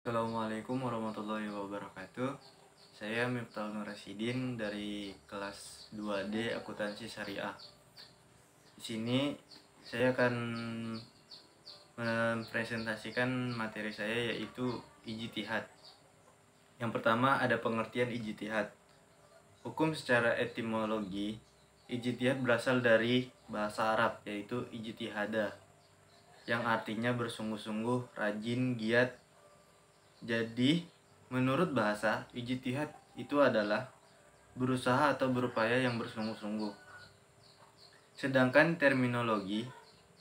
Assalamualaikum warahmatullahi wabarakatuh. Saya Miftahul Nur Rasidin dari kelas 2D Akuntansi Syariah. Di sini saya akan mempresentasikan materi saya, yaitu ijtihad. Yang pertama ada pengertian ijtihad. Hukum secara etimologi, ijtihad berasal dari bahasa Arab, yaitu ijtihada, yang artinya bersungguh-sungguh, rajin, giat. Jadi, menurut bahasa, ijtihad itu adalah berusaha atau berupaya yang bersungguh-sungguh. Sedangkan terminologi,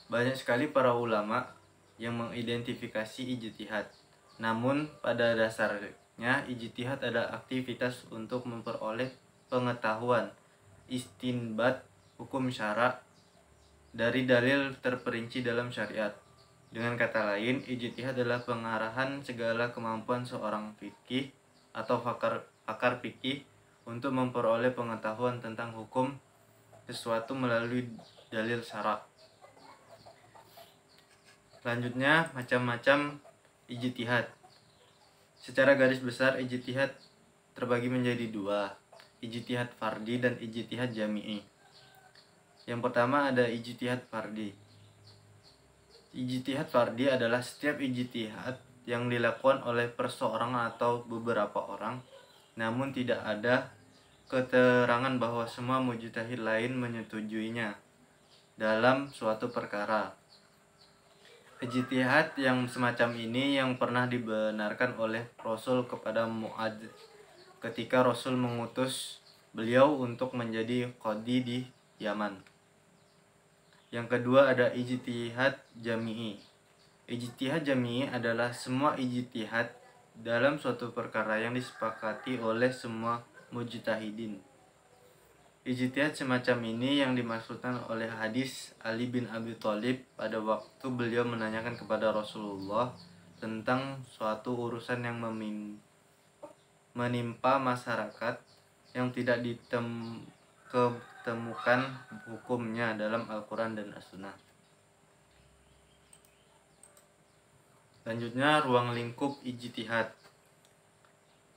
banyak sekali para ulama yang mengidentifikasi ijtihad. Namun, pada dasarnya ijtihad adalah aktivitas untuk memperoleh pengetahuan, istinbat hukum syara dari dalil terperinci dalam syariat. Dengan kata lain, ijtihad adalah pengarahan segala kemampuan seorang fikih atau pakar fikih untuk memperoleh pengetahuan tentang hukum sesuatu melalui dalil syara. Selanjutnya, macam-macam ijtihad. Secara garis besar, ijtihad terbagi menjadi dua, ijtihad fardhi dan ijtihad jami'i. Yang pertama ada ijtihad fardhi. Ijtihad fardhi adalah setiap ijtihad yang dilakukan oleh perseorangan atau beberapa orang, namun tidak ada keterangan bahwa semua mujtahid lain menyetujuinya dalam suatu perkara. Ijtihad yang semacam ini yang pernah dibenarkan oleh Rasul kepada Mu'adz ketika Rasul mengutus beliau untuk menjadi qadhi di Yaman. Yang kedua ada ijtihad jami'i. Ijtihad jami'i adalah semua ijtihad dalam suatu perkara yang disepakati oleh semua mujtahidin. Ijtihad semacam ini yang dimaksudkan oleh hadis Ali bin Abi Thalib pada waktu beliau menanyakan kepada Rasulullah tentang suatu urusan yang menimpa masyarakat yang tidak ditemukan hukumnya dalam Al-Quran dan As-Sunnah. Selanjutnya, ruang lingkup ijtihad.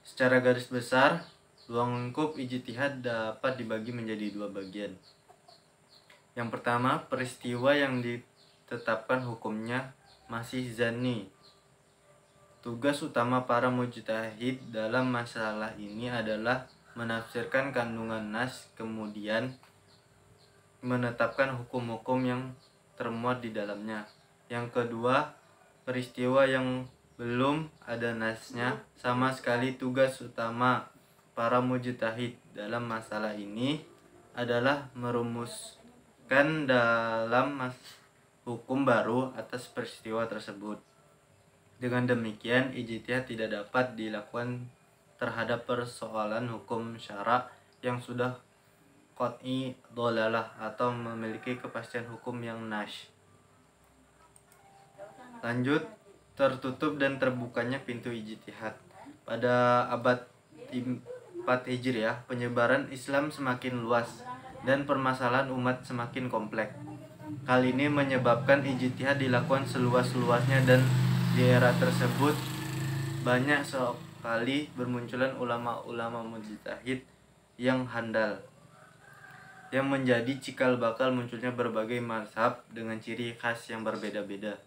Secara garis besar, ruang lingkup ijtihad dapat dibagi menjadi dua bagian. Yang pertama, peristiwa yang ditetapkan hukumnya masih zanni. Tugas utama para mujtahid dalam masalah ini adalah menafsirkan kandungan nas, kemudian menetapkan hukum-hukum yang termuat di dalamnya. Yang kedua, peristiwa yang belum ada nasnya sama sekali. Tugas utama para mujtahid dalam masalah ini adalah merumuskan dalam hukum baru atas peristiwa tersebut. Dengan demikian, ijtihad tidak dapat dilakukan terhadap persoalan hukum syara yang sudah qat'i dhalalah atau memiliki kepastian hukum yang nash. Lanjut, tertutup dan terbukanya pintu ijtihad. Pada abad 4 Hijriah, penyebaran Islam semakin luas dan permasalahan umat semakin kompleks. Hal ini menyebabkan ijtihad dilakukan seluas-luasnya, dan di era tersebut banyak sekali bermunculan ulama-ulama mujtahid yang handal, yang menjadi cikal bakal munculnya berbagai mazhab dengan ciri khas yang berbeda-beda.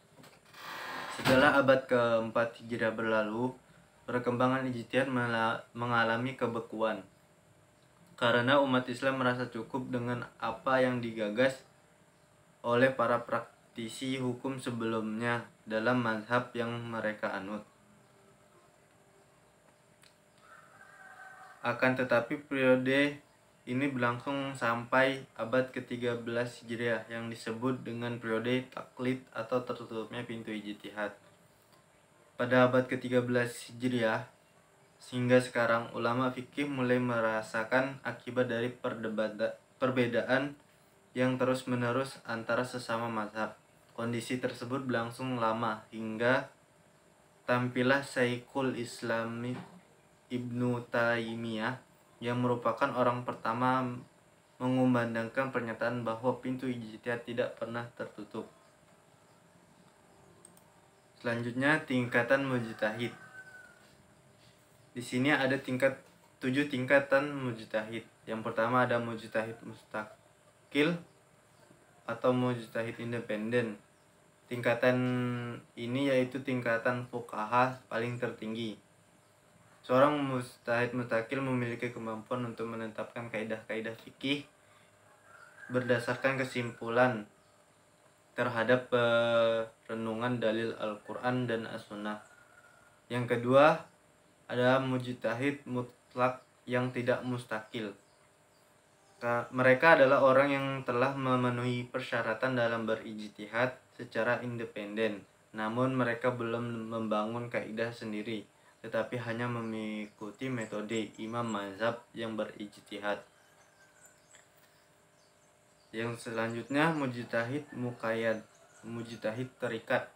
Setelah abad ke-4 Hijriah berlalu, perkembangan ijtihad mengalami kebekuan karena umat Islam merasa cukup dengan apa yang digagas oleh para praktisi hukum sebelumnya dalam mazhab yang mereka anut. Akan tetapi periode ini berlangsung sampai abad ke-13 Hijriah yang disebut dengan periode taklid atau tertutupnya pintu ijtihad. Pada abad ke-13 Hijriah sehingga sekarang, ulama fikih mulai merasakan akibat dari perbedaan yang terus-menerus antara sesama mazhab. Kondisi tersebut berlangsung lama hingga tampillah Syekhul Islam Ibnu Taimiyah yang merupakan orang pertama mengumandangkan pernyataan bahwa pintu ijtihad tidak pernah tertutup. Selanjutnya, tingkatan mujtahid. Di sini ada 7 tingkatan mujtahid. Yang pertama ada mujtahid mustaqil atau mujtahid independen. Tingkatan ini yaitu tingkatan fuqaha paling tertinggi. Seorang mujtahid mustaqil memiliki kemampuan untuk menetapkan kaidah-kaidah fikih berdasarkan kesimpulan terhadap perenungan dalil Al-Quran dan As-Sunnah. Yang kedua, ada mujtahid mutlak yang tidak mustakil. Mereka adalah orang yang telah memenuhi persyaratan dalam berijtihad secara independen, namun mereka belum membangun kaidah sendiri, tetapi hanya mengikuti metode imam mazhab yang berijtihad. Yang selanjutnya mujtahid muqayyad, mujtahid terikat.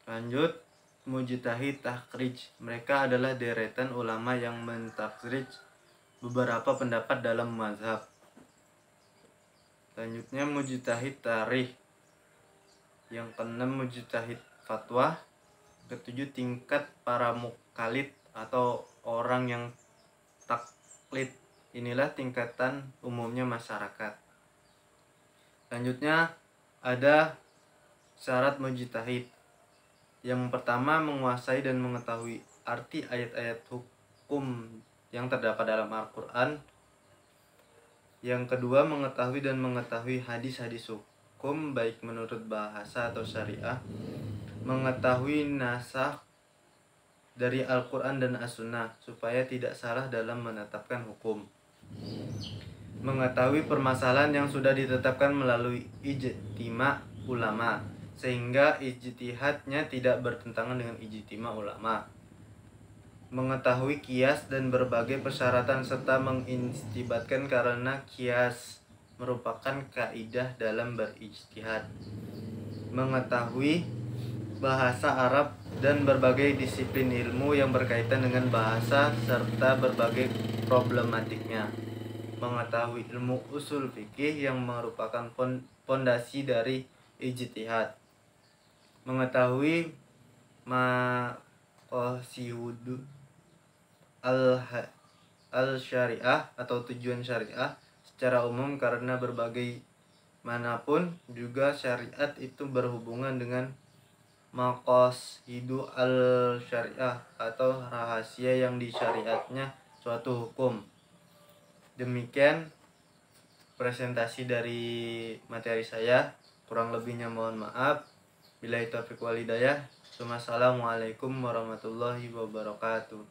Lanjut, mujtahid takhrij. Mereka adalah deretan ulama yang mentakhrij beberapa pendapat dalam mazhab. Selanjutnya mujtahid tarikh. Yang keenam mujtahid fatwa. Ketujuh tingkat para muqallid atau orang yang taklid. Inilah tingkatan umumnya masyarakat. Selanjutnya ada syarat mujtahid. Yang pertama, menguasai dan mengetahui arti ayat-ayat hukum yang terdapat dalam Al-Quran. Yang kedua, mengetahui hadis-hadis hukum baik menurut bahasa atau syariah. Mengetahui nasakh dari Al-Quran dan As-Sunnah supaya tidak salah dalam menetapkan hukum. Mengetahui permasalahan yang sudah ditetapkan melalui ijtima ulama, sehingga ijtihadnya tidak bertentangan dengan ijtima ulama. Mengetahui kias dan berbagai persyaratan serta mengistibatkan karena kias merupakan kaidah dalam berijtihad. Mengetahui bahasa Arab dan berbagai disiplin ilmu yang berkaitan dengan bahasa serta berbagai problematiknya. Mengetahui ilmu usul fikih yang merupakan fondasi dari ijtihad. Mengetahui maqasidu al-syariah atau tujuan syariah secara umum, karena berbagai manapun juga syariat itu berhubungan dengan maqasidu al-syariah atau rahasia yang disyariatnya suatu hukum. Demikian presentasi dari materi saya. Kurang lebihnya mohon maaf. Billahi taufiq wal hidayah. Wassalamualaikum warahmatullahi wabarakatuh.